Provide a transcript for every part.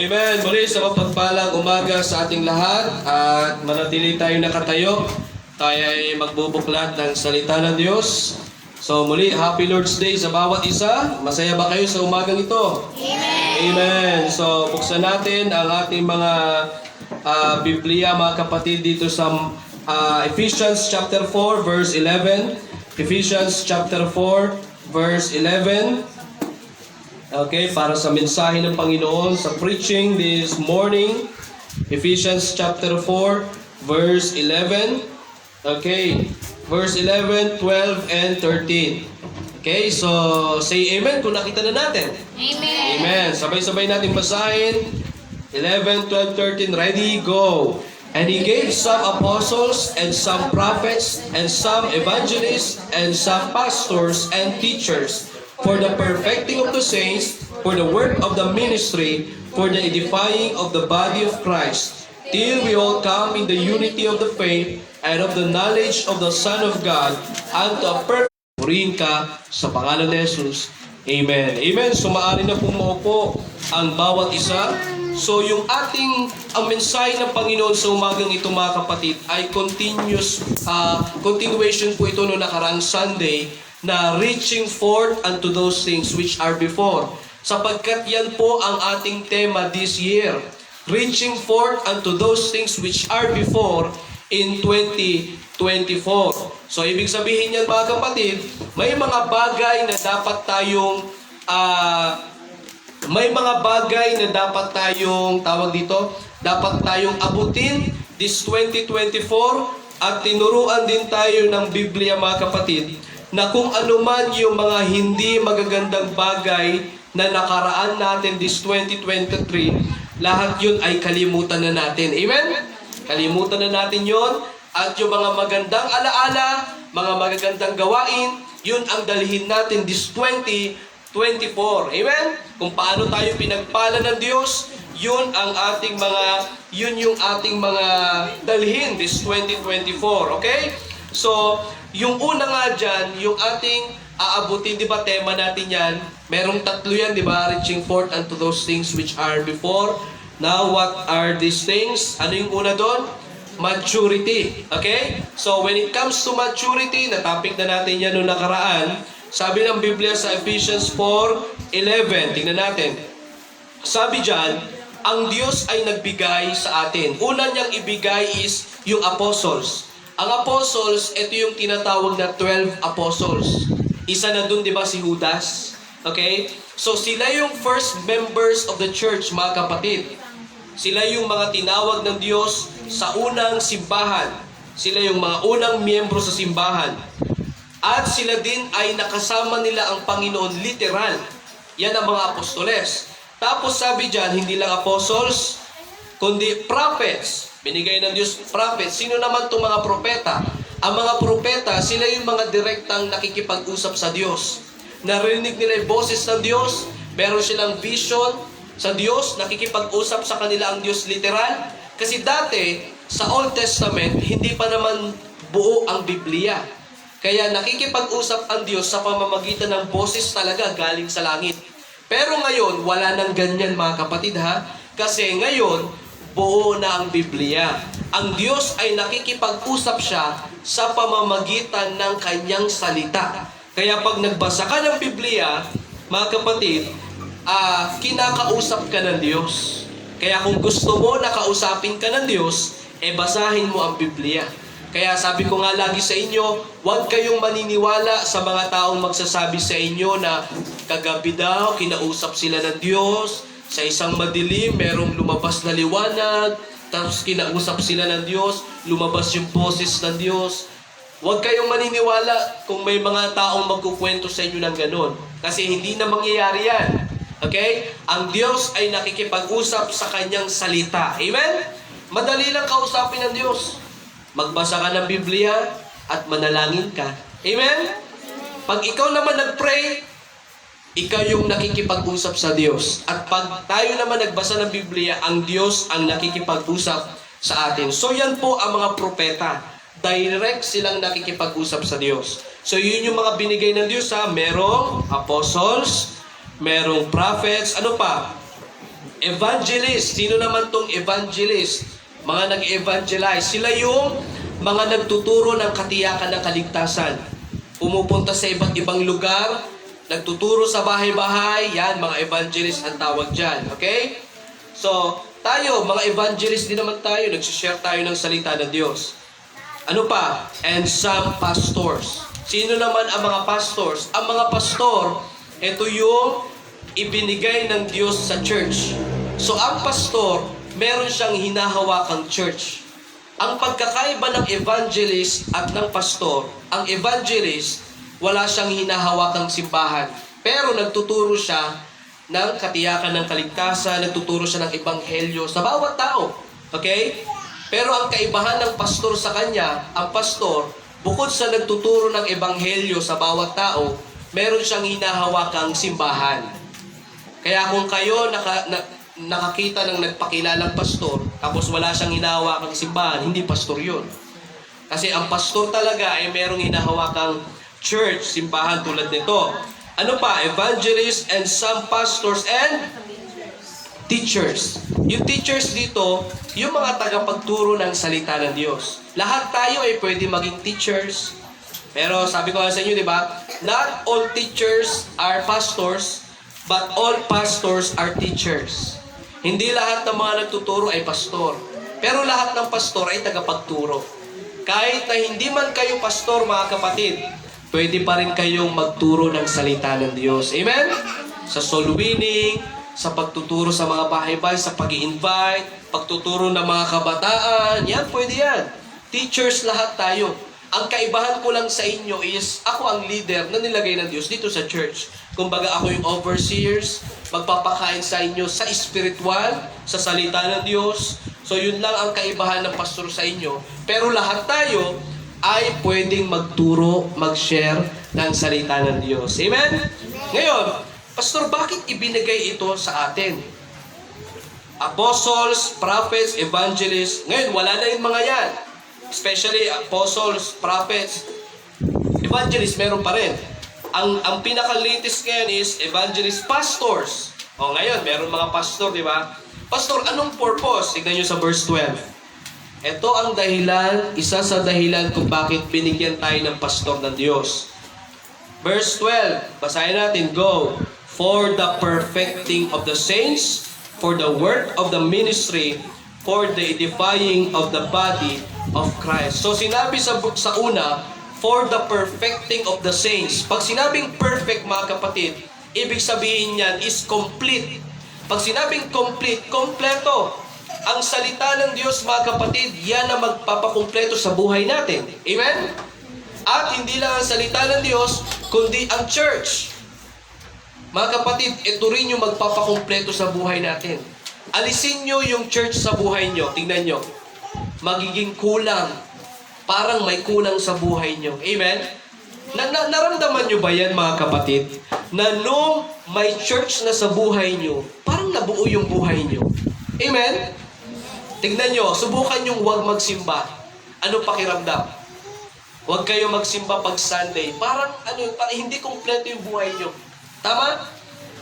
Amen. Muli sa mapagpalang umaga sa ating lahat at manatili tayo nakatayo. Tayo ay magbubuklat ng salita ng Diyos. So muli, Happy Lord's Day sa bawat isa. Masaya ba kayo sa umagang ito? Amen. Amen. So buksan natin ang ating mga Biblia, mga kapatid, dito sa Ephesians chapter 4 verse 11. Ephesians chapter 4 verse 11. Okay, para sa mensahe ng Panginoon sa preaching this morning, Ephesians chapter 4, verse 11. Okay, verse 11, 12, and 13. Okay, so say amen kung nakita na natin. Amen. Amen. Sabay-sabay natin basahin. 11, 12, 13, ready, go. And He gave some apostles, and some prophets, and some evangelists, and some pastors and teachers, for the perfecting of the saints, for the work of the ministry, for the edifying of the body of Christ, till we all come in the unity of the faith and of the knowledge of the Son of God, unto a perfect. Purihin ka sa pangalan ni Jesus. Amen. Amen. So maaari na pong maupo ang bawat isa. So yung ang mensahe ng Panginoon sa umagang ito, mga kapatid, ay continuation po ito noong nakaraang Sunday, na reaching forth unto those things which are before. Sapagkat yan po ang ating tema this year. Reaching forth unto those things which are before in 2024. So ibig sabihin yan, mga kapatid, may mga bagay na dapat tayong dapat tayong abutin this 2024, at tinuruan din tayo ng Biblia, mga kapatid, na kung ano man yung mga hindi magagandang bagay na nakaraan natin this 2023, lahat yun ay kalimutan na natin. Amen? Kalimutan na natin yun. At yung mga magandang alaala, mga magagandang gawain, yun ang dalhin natin this 2024. Amen? Kung paano tayo pinagpala ng Diyos, yun yung ating mga dalhin this 2024. Okay? So, yung una nga dyan, yung ating aabutin, di ba, tema natin yan, merong tatlo yan, di ba, reaching forth unto those things which are before. Now, what are these things? Ano yung una doon? Maturity. Okay? So, when it comes to maturity, na-topic na natin yan noong nakaraan, sabi ng Biblia sa Ephesians 4:11, tingnan natin. Sabi dyan, ang Diyos ay nagbigay sa atin. Una niyang ibigay is yung apostles. Ang apostles, ito yung tinatawag na 12 apostles. Isa na dun, di ba, si Judas? Okay? So, sila yung first members of the church, mga kapatid. Sila yung mga tinawag ng Diyos sa unang simbahan. Sila yung mga unang miyembro sa simbahan. At sila din ay nakasama nila ang Panginoon literal. Yan ang mga apostoles. Tapos sabi dyan, hindi lang apostles, kundi prophets. Binigay ng Diyos prophets. Sino naman itong mga propeta? Ang mga propeta, sila yung mga direktang nakikipag-usap sa Diyos. Narinig nila yung boses ng Diyos, meron silang vision sa Diyos, nakikipag-usap sa kanila ang Diyos literal. Kasi dati, sa Old Testament, hindi pa naman buo ang Biblia. Kaya nakikipag-usap ang Diyos sa pamamagitan ng boses talaga galing sa langit. Pero ngayon, wala nang ganyan, mga kapatid, ha? Kasi ngayon, buo na ang Biblia. Ang Diyos ay nakikipag-usap siya sa pamamagitan ng kanyang salita. Kaya pag nagbasa ka ng Biblia, mga kapatid, kinakausap ka ng Diyos. Kaya kung gusto mo na kausapin ka ng Diyos, basahin mo ang Biblia. Kaya sabi ko nga lagi sa inyo, huwag kayong maniniwala sa mga taong magsasabi sa inyo na kagabi daw, kinausap sila ng Diyos. Sa isang madilim, merong lumabas na liwanag, tapos kinausap sila ng Diyos, lumabas yung boses ng Diyos. Huwag kayong maniniwala kung may mga taong magkukwento sa inyo ng ganun. Kasi hindi na mangyayari yan. Okay? Ang Diyos ay nakikipag-usap sa kanyang salita. Amen? Madali lang kausapin ng Diyos. Magbasa ka ng Biblia at manalangin ka. Amen? Pag ikaw naman nag-pray, ikaw yung nakikipag-usap sa Diyos. At pag tayo naman nagbasa ng Biblia, ang Diyos ang nakikipag-usap sa atin. So yan po ang mga propeta. Direct silang nakikipag-usap sa Diyos. So yun yung mga binigay ng Diyos, ha? Merong apostles, merong prophets, ano pa? Evangelist. Sino naman tong evangelist? Mga nag-evangelize. Sila yung mga nagtuturo ng katiyakan ng kaligtasan. Pumupunta sa iba't ibang lugar, nagtuturo sa bahay-bahay. Yan, mga evangelist ang tawag dyan. Okay? So, tayo, mga evangelist din naman tayo. Nagsishare tayo ng salita ng Diyos. Ano pa? And some pastors. Sino naman ang mga pastors? Ang mga pastor, ito yung ibinigay ng Diyos sa church. So, ang pastor, meron siyang hinahawakang church. Ang pagkakaiba ng evangelist at ng pastor, ang evangelist, wala siyang hinahawakang simbahan. Pero nagtuturo siya ng katiyakan ng kaligtasan, nagtuturo siya ng ebanghelyo sa bawat tao. Okay? Pero ang kaibahan ng pastor sa kanya, ang pastor, bukod sa nagtuturo ng ebanghelyo sa bawat tao, meron siyang hinahawakang simbahan. Kaya kung kayo nakakita ng nagpakilalang pastor, tapos wala siyang hinahawakang simbahan, hindi pastor yun. Kasi ang pastor talaga ay merong hinahawakang church, simbahan tulad nito. Ano pa? Evangelists and some pastors and teachers. Yung teachers dito, yung mga tagapagturo ng salita ng Diyos. Lahat tayo ay pwede maging teachers. Pero sabi ko sa inyo, di ba? Not all teachers are pastors, but all pastors are teachers. Hindi lahat ng mga nagtuturo ay pastor. Pero lahat ng pastor ay tagapagturo. Kahit na hindi man kayo pastor, mga kapatid, pwede pa rin kayong magturo ng salita ng Diyos. Amen? Sa soul winning, sa pagtuturo sa mga bahay-bahay, sa pag-i-invite, pagtuturo ng mga kabataan, yan, pwede yan. Teachers lahat tayo. Ang kaibahan ko lang sa inyo is, ako ang leader na nilagay ng Diyos dito sa church. Kumbaga ako yung overseers, magpapakain sa inyo sa spiritual, sa salita ng Diyos. So yun lang ang kaibahan ng pastor sa inyo. Pero lahat tayo ay pwedeng magturo, mag-share ng salita ng Diyos. Amen? Ngayon, Pastor, bakit ibinigay ito sa atin? Apostles, prophets, evangelists. Ngayon, wala na yung mga yan. Especially apostles, prophets, evangelists, meron pa rin. Ang pinaka-latest ngayon is evangelist pastors. O ngayon, meron mga pastor, di ba? Pastor, anong purpose? Tignan nyo sa verse 12. Ito ang dahilan, isa sa dahilan kung bakit binigyan tayo ng pastor ng Diyos. Verse 12, basahin natin, go. For the perfecting of the saints, for the work of the ministry, for the edifying of the body of Christ. So sinabi sa una, for the perfecting of the saints. Pag sinabing perfect, mga kapatid, ibig sabihin niyan is complete. Pag sinabing complete, kompleto. Ang salita ng Diyos, mga kapatid, yan ang magpapakumpleto sa buhay natin. Amen? At hindi lang ang salita ng Diyos, kundi ang church. Mga kapatid, ito rin yung magpapakumpleto sa buhay natin. Alisin nyo yung church sa buhay nyo. Tingnan nyo. Magiging kulang. Parang may kulang sa buhay nyo. Amen? Naramdaman nyo ba yan, mga kapatid? Na nung may church na sa buhay nyo, parang nabuo yung buhay nyo. Amen? Tingnan nyo, subukan nyo huwag magsimba. Ano pakiramdam? Huwag kayo magsimba pag Sunday. Parang hindi kompleto yung buhay nyo. Tama?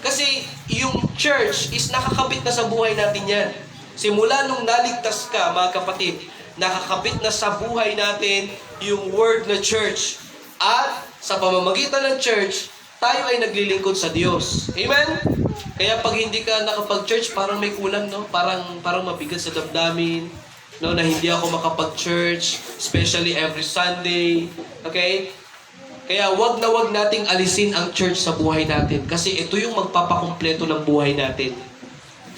Kasi yung church is nakakabit na sa buhay natin yan. Simula nung naligtas ka, mga kapatid, nakakabit na sa buhay natin yung word na church. At sa pamamagitan ng church, tayo ay naglilingkod sa Diyos. Amen? Kaya pag hindi ka nakapag-church, parang may kulang, no? Parang mabigat sa damdamin, no? Na hindi ako makapag-church, especially every Sunday. Okay? Kaya wag na wag nating alisin ang church sa buhay natin. Kasi ito yung magpapakumpleto ng buhay natin.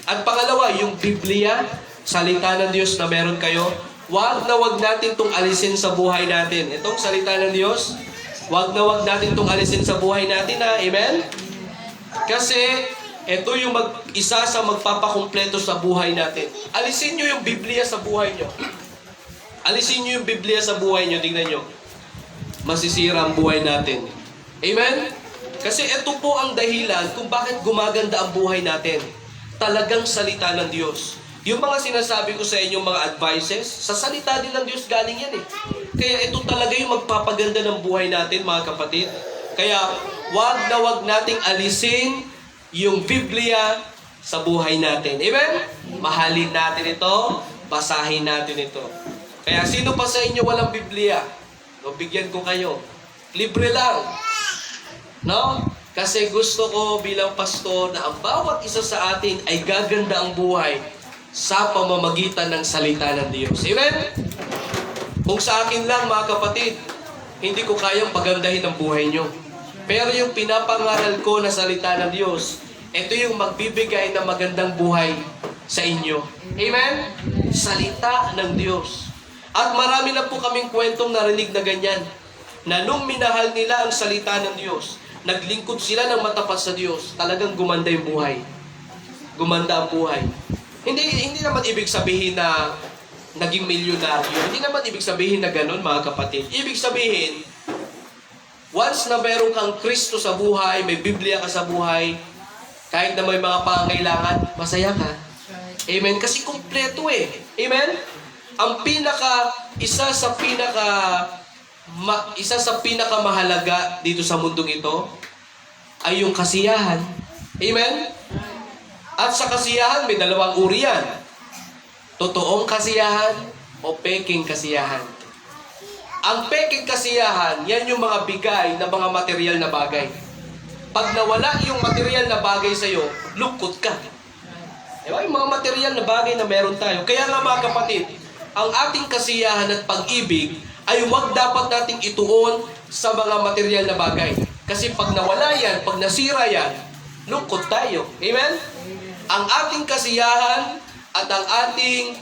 At pangalawa, yung Biblia, salita ng Diyos na meron kayo, wag na wag natin itong alisin sa buhay natin. Itong salita ng Diyos, wag na wag natin itong alisin sa buhay natin, ha? Amen? Kasi ito yung isa sa magpapakumpleto sa buhay natin. Alisin nyo yung Biblia sa buhay nyo. Alisin nyo yung Biblia sa buhay nyo. Tingnan nyo. Masisira ang buhay natin. Amen? Kasi ito po ang dahilan kung bakit gumaganda ang buhay natin. Talagang salita ng Diyos. Yung mga sinasabi ko sa inyo, mga advices, sa salita din ng Diyos galing yan eh. Kaya ito talaga yung magpapaganda ng buhay natin, mga kapatid. Kaya wag na wag nating alisin yung Biblia sa buhay natin. Amen? Mahalin natin ito, basahin natin ito. Kaya sino pa sa inyo walang Biblia? No, bigyan ko kayo. Libre lang. No? Kasi gusto ko bilang pastor na ang bawat isa sa atin ay gaganda ang buhay sa pamamagitan ng salita ng Diyos. Amen? Kung sa akin lang, mga kapatid, hindi ko kayang pagandahin ang buhay nyo. Pero yung pinapangaral ko na salita ng Diyos, ito yung magbibigay ng magandang buhay sa inyo. Amen? Salita ng Diyos. At marami na po kaming kwentong narinig na ganyan, na nung minahal nila ang salita ng Diyos, naglingkod sila ng matapat sa Diyos, talagang gumanda yung buhay. Gumanda ang buhay. Hindi naman ibig sabihin na naging milyonaryo. Hindi naman ibig sabihin na ganun, mga kapatid. Ibig sabihin, once na meron kang Kristo sa buhay, may Biblia ka sa buhay, kahit na may mga pangangailangan, masaya ka. Amen? Kasi kumpleto eh. Amen? Ang isa sa pinakamahalaga dito sa mundong ito ay yung kasiyahan. Amen? At sa kasiyahan, may dalawang uri yan. Totoong kasiyahan o peking kasiyahan. Ang peking kasiyahan, yan yung mga bigay na mga material na bagay. Pag nawala yung material na bagay sa'yo, lungkot ka. Diba? Yung mga material na bagay na meron tayo. Kaya nga mga kapatid, ang ating kasiyahan at pag-ibig ay huwag dapat nating ituon sa mga material na bagay. Kasi pag nawala yan, pag nasira yan, lungkot tayo. Amen? Ang ating kasiyahan at ang ating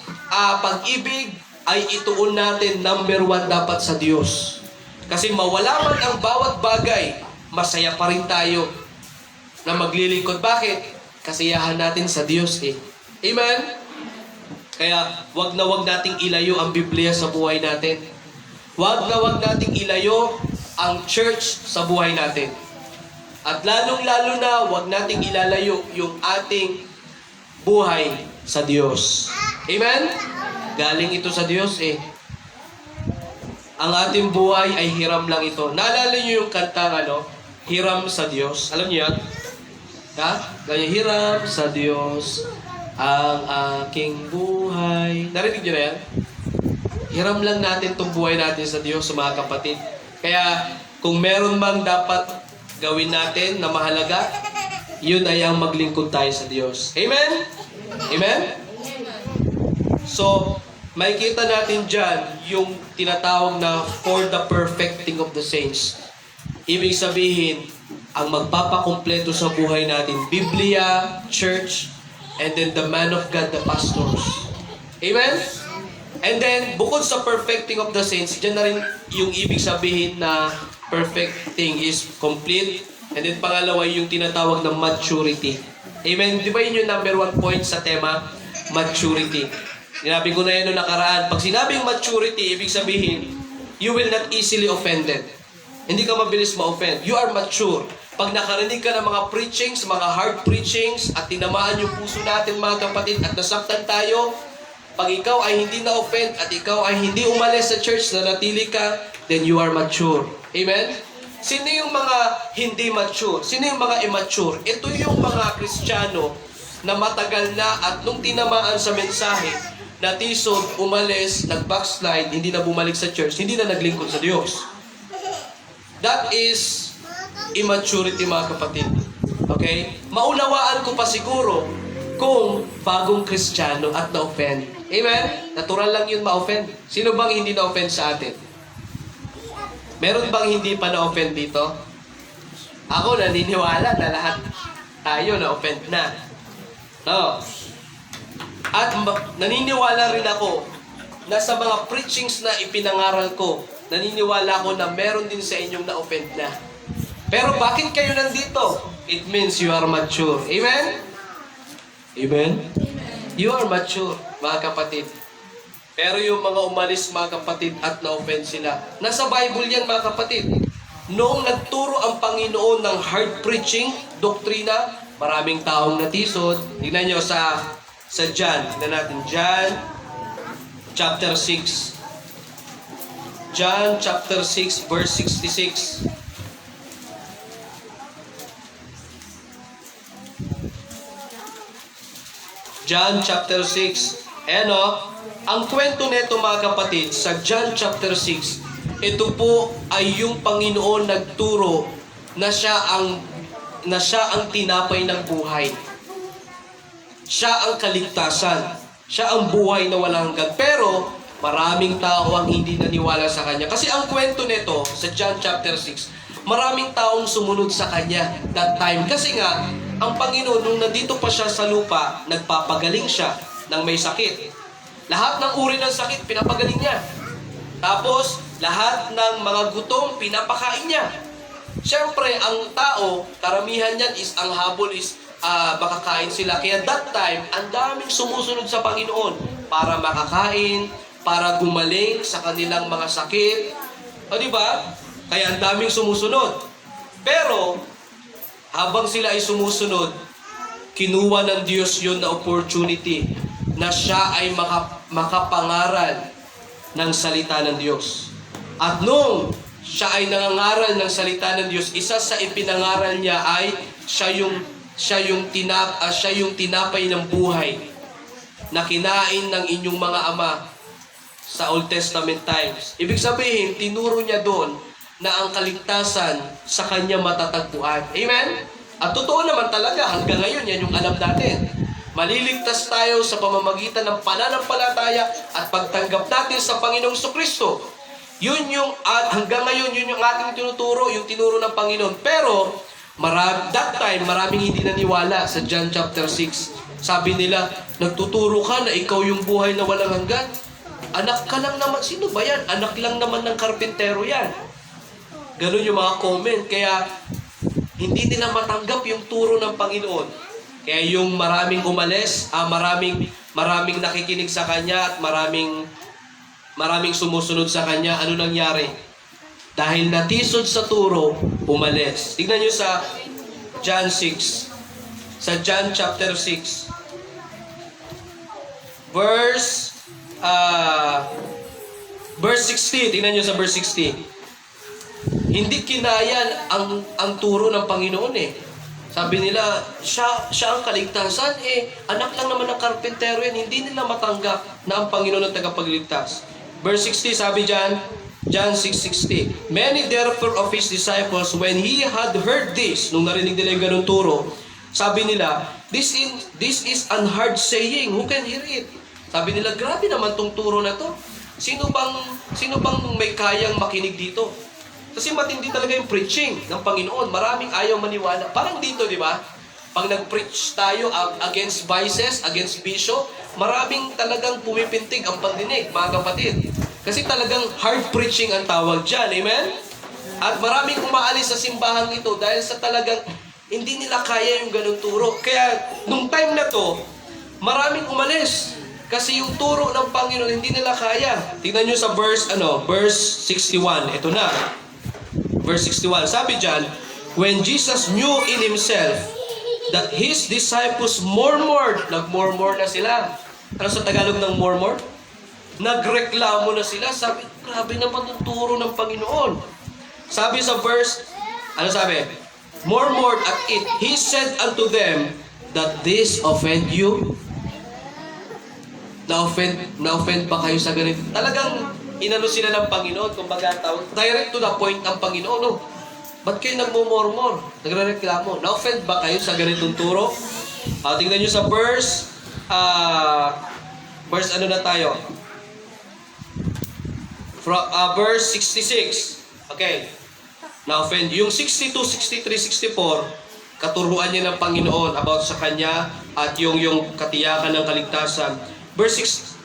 pag-ibig ay ituon natin number 1 dapat sa Diyos. Kasi mawala man ang bawat bagay, masaya pa rin tayo na maglilingkod. Bakit? Kasiyahan natin sa Diyos eh. Amen? Kaya wag na wag nating ilayo ang Biblia sa buhay natin. Wag na wag nating ilayo ang church sa buhay natin. At lalong-lalo na wag nating ilalayo yung ating buhay sa Diyos. Amen? Galing ito sa Diyos eh. Ang ating buhay ay hiram lang ito. Naalala niyo yung kantang Hiram sa Diyos. Alam niyo yan? Ha? Ganyan, hiram sa Diyos ang aking buhay. Narinig niyo na yan? Hiram lang natin itong buhay natin sa Diyos, mga kapatid. Kaya, kung meron mang dapat gawin natin na mahalaga, yun ay ang maglingkod tayo sa Diyos. Amen? Amen? So, makikita natin dyan yung tinatawag na for the perfecting of the saints. Ibig sabihin, ang magpapakumpleto sa buhay natin, Biblia, church, and then the man of God, the pastors. Amen? And then, bukod sa perfecting of the saints, dyan na rin yung ibig sabihin na perfecting is complete. And then, pangalawa, yung tinatawag na maturity. Amen? Di ba yun yung number 1 point sa tema? Maturity. Sinabi ko na yun noong nakaraan. Pag sinabing maturity, ibig sabihin, you will not easily offended. Hindi ka mabilis ma-offend. You are mature. Pag nakarinig ka ng mga preachings, mga hard preachings, at tinamaan yung puso natin, mga kapatid, at nasaktan tayo, pag ikaw ay hindi na-offend, at ikaw ay hindi umalis sa church, na natili ka, then you are mature. Amen? Sino yung mga hindi mature? Sino yung mga immature? Ito yung mga Kristiyano na matagal na at nung tinamaan sa mensahe, natisod, umalis, nag-backslide, hindi na bumalik sa church, hindi na naglingkod sa Diyos. That is immaturity, mga kapatid. Okay? Maunawaan ko pa siguro kung bagong Kristiyano at na-offend. Amen? Natural lang yun ma-offend. Sino bang hindi na-offend sa atin? Meron bang hindi pa na-offend dito? Ako naniniwala na lahat tayo na-offend na. No? At naniniwala rin ako na sa mga preachings na ipinangaral ko, naniniwala ako na meron din sa inyong na-offend na. Pero bakit kayo nandito? It means you are mature. Amen? Amen? You are mature, mga kapatid. Pero yung mga umalis, mga kapatid, at na-offend sila. Nasa Bible yan, mga kapatid. Noong nagturo ang Panginoon ng hard preaching, doktrina, maraming taong natisod. Tignan nyo sa John. Tignan natin. John chapter 6. John chapter 6 verse 66. John chapter 6. Ayan o, ang kwento nito mga kapatid, sa John chapter 6, ito po ay yung Panginoon nagturo na siya ang tinapay ng buhay. Siya ang kaligtasan. Siya ang buhay na walang hanggan. Pero, maraming tao ang hindi naniwala sa Kanya. Kasi ang kwento nito, sa John chapter 6, maraming taong sumunod sa Kanya that time. Kasi nga, ang Panginoon, nung nandito pa siya sa lupa, nagpapagaling siya ng may sakit. Lahat ng uri ng sakit, pinapagaling niya. Tapos, lahat ng mga gutom, pinapakain niya. Siyempre, ang tao, karamihan niyan is, ang habol is, makakain sila. Kaya that time, ang daming sumusunod sa Panginoon para makakain, para gumaling sa kanilang mga sakit. O diba? Kaya ang daming sumusunod. Pero, habang sila ay sumusunod, kinuha ng Diyos yun na opportunity na siya ay makapangaral ng salita ng Diyos. At nung siya ay nangangaral ng salita ng Diyos, isa sa ipinangaral niya ay siya yung tinapay ng buhay na kinain ng inyong mga ama sa Old Testament times. Ibig sabihin, tinuro niya doon na ang kaligtasan sa Kanya matatagpuan. Amen? At totoo naman talaga, hanggang ngayon, yan yung alam natin. Maliligtas tayo sa pamamagitan ng pananampalataya at pagtanggap natin sa Panginoong Kristo. Yun yung, at hanggang ngayon, yun yung ating tinuturo, yung tinuro ng Panginoon. Pero, that time, maraming hindi naniwala sa John chapter 6. Sabi nila, nagtuturo ka na ikaw yung buhay na walang hanggan. Anak ka lang naman. Sino ba yan? Anak lang naman ng karpintero yan. Ganun yung mga comment. Kaya, hindi nila matanggap yung turo ng Panginoon. Kaya yung maraming umalis, maraming nakikinig sa Kanya at maraming sumusunod sa Kanya, ano nangyari? Dahil natisod sa turo, umalis. Tignan nyo sa John 6. Sa John chapter 6. Verse 60. Tignan nyo sa verse 60. Hindi kinayan ang turo ng Panginoon eh. Sabi nila, siya ang kaligtasan anak lang naman ng karpentero yan. Hindi nila matanggap na ang Panginoon ang tagapagligtas. Verse 60, sabi dyan, John 6:60. Many therefore of His disciples, when He had heard this, nung narinig nila yung ganun turo, sabi nila, this is an hard saying. Who can hear it? Sabi nila, grabe naman tong turo na to. Sino bang may kayang makinig dito? Kasi matindi talaga yung preaching ng Panginoon. Maraming ayaw maniwala. Parang dito, di ba? Pag nag-preach tayo against vices, against bisyo, maraming talagang pumipintig ang pandinig, mga kapatid. Kasi talagang hard preaching ang tawag dyan. Amen? At maraming umaalis sa simbahan ito dahil sa talagang hindi nila kaya yung ganung turo. Kaya, nung time na to, maraming umalis. Kasi yung turo ng Panginoon, hindi nila kaya. Tingnan nyo sa verse 61. Ito na. Verse 61. Sabi dyan, when Jesus knew in Himself that His disciples murmured, nag-murmur na sila. Ano sa Tagalog ng murmur? Nagreklamo na sila. Sabi, grabe naman yung turo ng Panginoon. Sabi sa verse, ano sabi? Murmured at it. He said unto them, that this offend you? Na-offend ba kayo sa ganito? Talagang inano sila ng Panginoon, kumbaga tawag, direct to the point ng Panginoon, no? Ba't kayo nagmumurmur? Nagre-reklamo? Na-offend ba kayo sa ganitong turo? Tingnan nyo sa verse ano na tayo? Verse 66. Okay. Na-offend. Yung 62, 63, 64, katuruan niya ng Panginoon about sa Kanya at yung katiyakan ng kaligtasan. Verse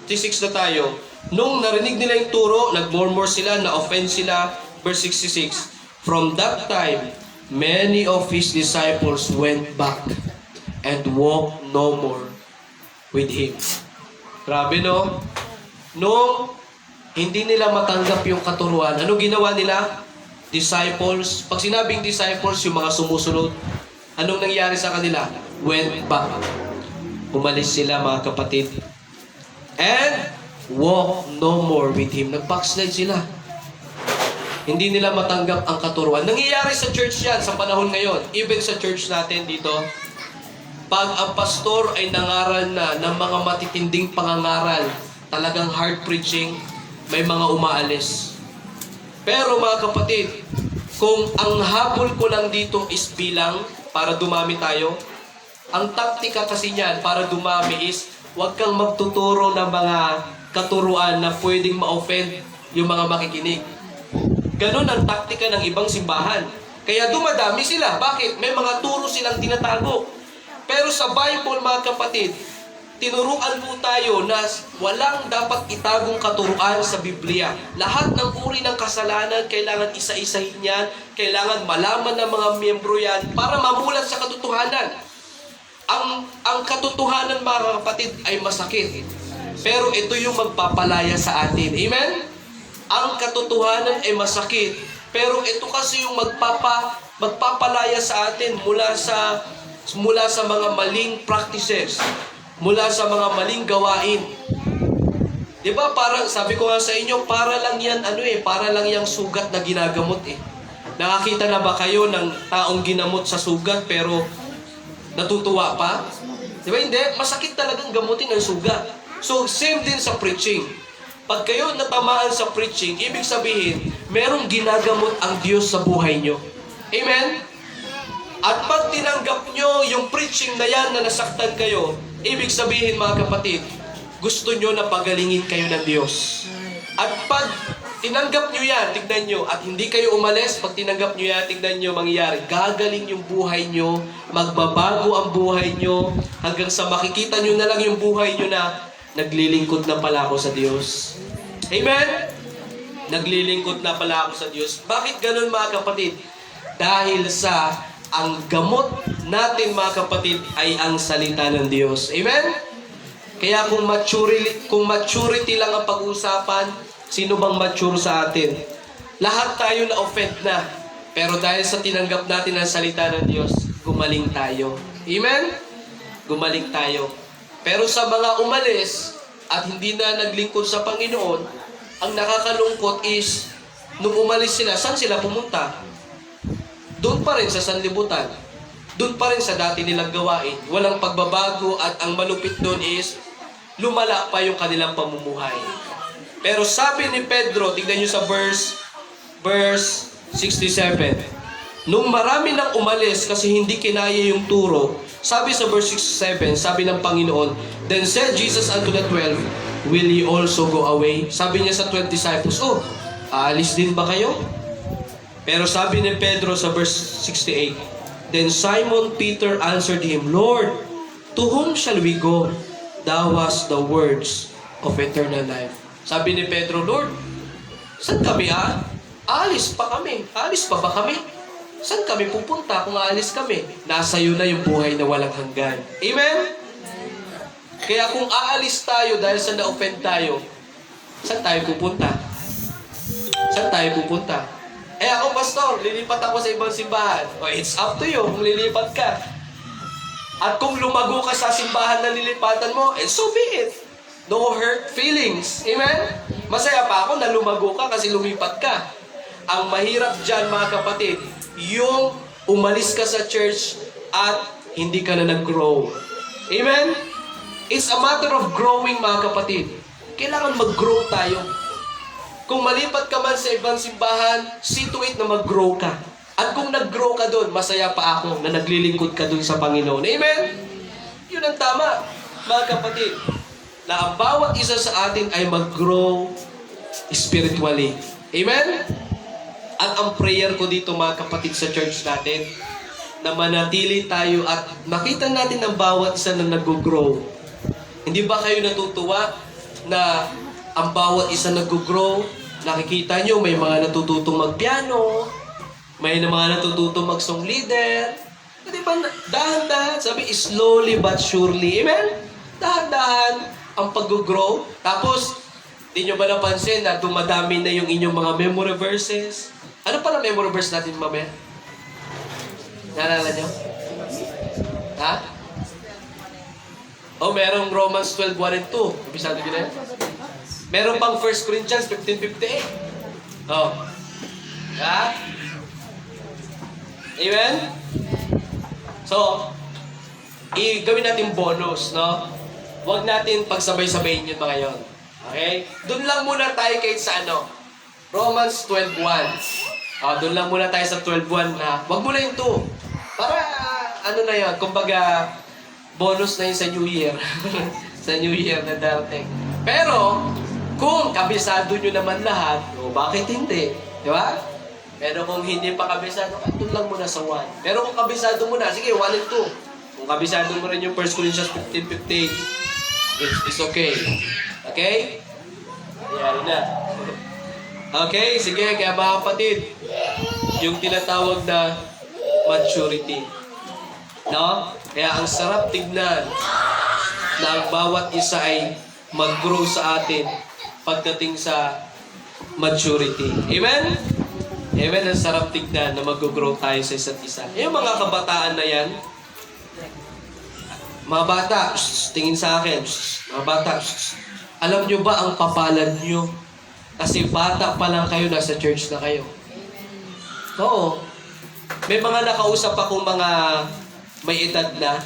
66 na tayo. Nung narinig nila yung turo, nag-murmur sila, na-offend sila. Verse 66, from that time, many of His disciples went back and walked no more with Him. Grabe, no? Nung hindi nila matanggap yung katuruan, ano ginawa nila? Disciples. Pag sinabing disciples, yung mga sumusunod, anong nangyari sa kanila? Went back. Umalis sila, mga kapatid. And walk no more with Him. Nag-backslide sila. Hindi nila matanggap ang katuruan. Nangyayari sa church yan sa panahon ngayon. Even sa church natin dito. Pag ang pastor ay nangaral na ng mga matitinding pangangaral, talagang hard preaching, may mga umaalis. Pero mga kapatid, kung ang habol ko lang dito is bilang para dumami tayo, ang taktika kasi niyan para dumami is huwag kang magtuturo ng mga katuruan na pwedeng ma-offend yung mga makikinig. Ganon ang taktika ng ibang simbahan. Kaya dumadami sila. Bakit? May mga turo silang tinatago. Pero sa Bible, mga kapatid, tinuruan po tayo na walang dapat itagong katuruan sa Biblia. Lahat ng uri ng kasalanan, kailangan isa-isahin yan. Kailangan malaman ng mga miyembro yan para mamulat sa katotohanan. Ang katotohanan, mga kapatid, ay masakit. Pero ito yung magpapalaya sa atin. Amen? Ang katotohanan ay masakit. Pero ito kasi yung magpapalaya sa atin mula sa mga maling practices, mula sa mga maling gawain. 'Di ba? Parang sabi ko nga sa inyo, para lang 'yan para lang 'yang sugat na ginagamot eh. Nakakita na ba kayo ng taong ginamot sa sugat pero natutuwa pa? 'Di ba? Hindi, masakit talagang gamutin ang sugat. So same din sa preaching. Pag kayo natamaan sa preaching, ibig sabihin, merong ginagamot ang Diyos sa buhay nyo. Amen? At pag tinanggap nyo yung preaching na yan na nasaktan kayo, ibig sabihin mga kapatid, gusto nyo na pagalingin kayo ng Diyos. At pag tinanggap nyo yan, tignan nyo, at hindi kayo umalis, pag tinanggap nyo yan, tignan nyo mangyayari. Gagaling yung buhay nyo, magbabago ang buhay nyo, hanggang sa makikita nyo na lang yung buhay nyo na naglilingkod na pala ako sa Diyos. Amen? Naglilingkod na pala ako sa Diyos. Bakit ganun mga kapatid? Dahil sa ang gamot natin mga kapatid ay ang salita ng Diyos. Amen? Kaya kung maturity lang ang pag-uusapan, sino bang mature sa atin? Lahat tayo na-offend na. Pero dahil sa tinanggap natin ang salita ng Diyos, gumaling tayo. Amen? Gumaling tayo. Pero sa mga umalis at hindi na naglingkod sa Panginoon, ang nakakalungkot is, nung umalis sila, saan sila pumunta? Doon pa rin sa sanlibutan. Doon pa rin sa dati nilang gawain. Walang pagbabago at ang malupit doon is, lumala pa yung kanilang pamumuhay. Pero sabi ni Pedro, tignan nyo sa verse 67, nung marami nang umalis kasi hindi kinaya yung turo, sabi sa verse 67, sabi ng Panginoon, then said Jesus unto the 12, will ye also go away? Sabi niya sa 12 disciples, aalis din ba kayo? Pero sabi ni Pedro sa verse 68, then Simon Peter answered him, Lord, to whom shall we go? Thou hast the words of eternal life. Sabi ni Pedro, Lord, saan kami aalis pa kami? Aalis pa ba kami? Saan kami pupunta kung aalis kami? Nasa iyo na yung buhay na walang hanggan. Amen? Kaya kung aalis tayo dahil sa na-offend tayo, saan tayo pupunta? Saan tayo pupunta? Ako, pastor, lilipat ako sa ibang simbahan. It's up to you kung lilipat ka. At kung lumago ka sa simbahan na lilipatan mo, so be it. No hurt feelings. Amen? Masaya pa ako na lumago ka kasi lumipat ka. Ang mahirap dyan, mga kapatid, yung umalis ka sa church at hindi ka na nag-grow. Amen? It's a matter of growing, mga kapatid. Kailangan mag-grow tayo. Kung malipat ka man sa ibang simbahan, see to it na mag-grow ka. At kung nag-grow ka doon, masaya pa ako na naglilingkod ka doon sa Panginoon. Amen? Yun ang tama, mga kapatid. Na ang bawat isa sa atin ay mag-grow spiritually. Amen? At ang prayer ko dito, mga kapatid, sa church natin, na manatili tayo at makita natin ang bawat isa na nag-grow. Hindi ba kayo natutuwa na ang bawat isa nag-grow? Nakikita nyo, may mga natututong mag-piano, may mga natututong mag-song leader. Di ba, dahan-dahan, sabi, slowly but surely. Amen? Dahan-dahan ang pag-grow. Tapos, di nyo ba napansin na dumadami na yung inyong mga memory verses? Ano pala memory verse natin, mamaya? Naalala nyo? Ha? Merong Romans 12:1 and 2. Ibisado nyo na yan? Meron pang 1 Corinthians 15:58. Ha? Amen? So, gawin natin bonus, no? Huwag natin pagsabay-sabayin yun mga yun. Okay? Doon lang muna tayo kahit sa ano, Romans 12:1. Doon lang muna tayo sa 12:1 na, wag mo na yung 2. Para, ano na yun, kumbaga, bonus na yun sa New Year. Sa New Year na darating. Pero, kung kabisado nyo naman lahat, bakit hindi? Di ba? Pero kung hindi pa kabisado, doon lang muna sa 1. Pero kung kabisado mo na, sige, 1 and 2. Kung kabisado mo rin yung 1 Corinthians 15:15, it's okay. Okay? Ayan na. Okay, sige, kaya mga kapatid, yung tinatawag na maturity. No? Kaya ang sarap tignan na ang bawat isa ay mag-grow sa atin pagdating sa maturity. Amen? Amen, ang sarap tignan na mag-grow tayo sa isa't isa. Yung mga kabataan na yan, mga bata, tingin sa akin, mga bata, alam nyo ba ang kapalad nyo? Kasi bata pa lang kayo, nasa church na kayo. Oo. May mga nakausap akong mga may edad na,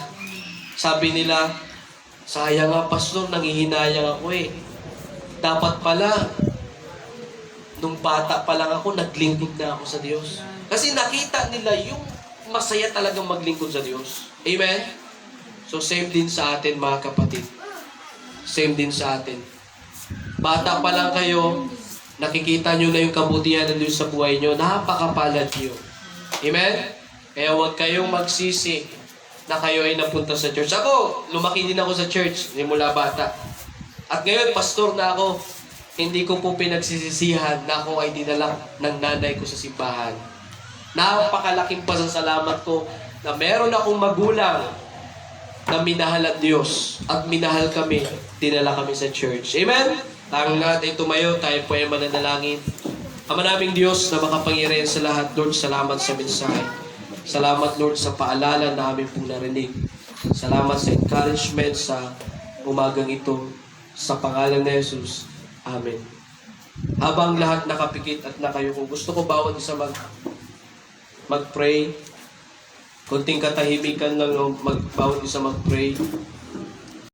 sabi nila, sayang nga pastor, nangihinayang ako eh. Dapat pala, nung bata pa lang ako, naglingkod na ako sa Diyos. Kasi nakita nila yung masaya talagang maglingkod sa Diyos. Amen? So same din sa atin mga kapatid. Same din sa atin. Bata pa lang kayo, nakikita nyo na yung kabutihan ng Diyos sa buhay nyo, napakapalad nyo. Amen? Kaya huwag kayong magsisi na kayo ay napunta sa church. Ako, lumaki din ako sa church, mula bata. At ngayon, pastor na ako, hindi ko po pinagsisisihan na ako ay dinala ng nanay ko sa simbahan. Napakalaking pasasalamat ko na meron akong magulang na minahal at Diyos at minahal kami, dinala kami sa church. Amen? Ang natin tumayo, tayo po ay mananalangin. Ama naming Diyos na makapangyarihan sa lahat, Lord, salamat sa mensahe. Salamat, Lord, sa paalala na aming po narinig. Salamat sa encouragement sa umagang ito. Sa pangalan ni Jesus. Amen. Habang lahat nakapikit at nakayuko, gusto ko bawat isa mag-pray. Kunting katahimikan lang, bawat isa mag-pray.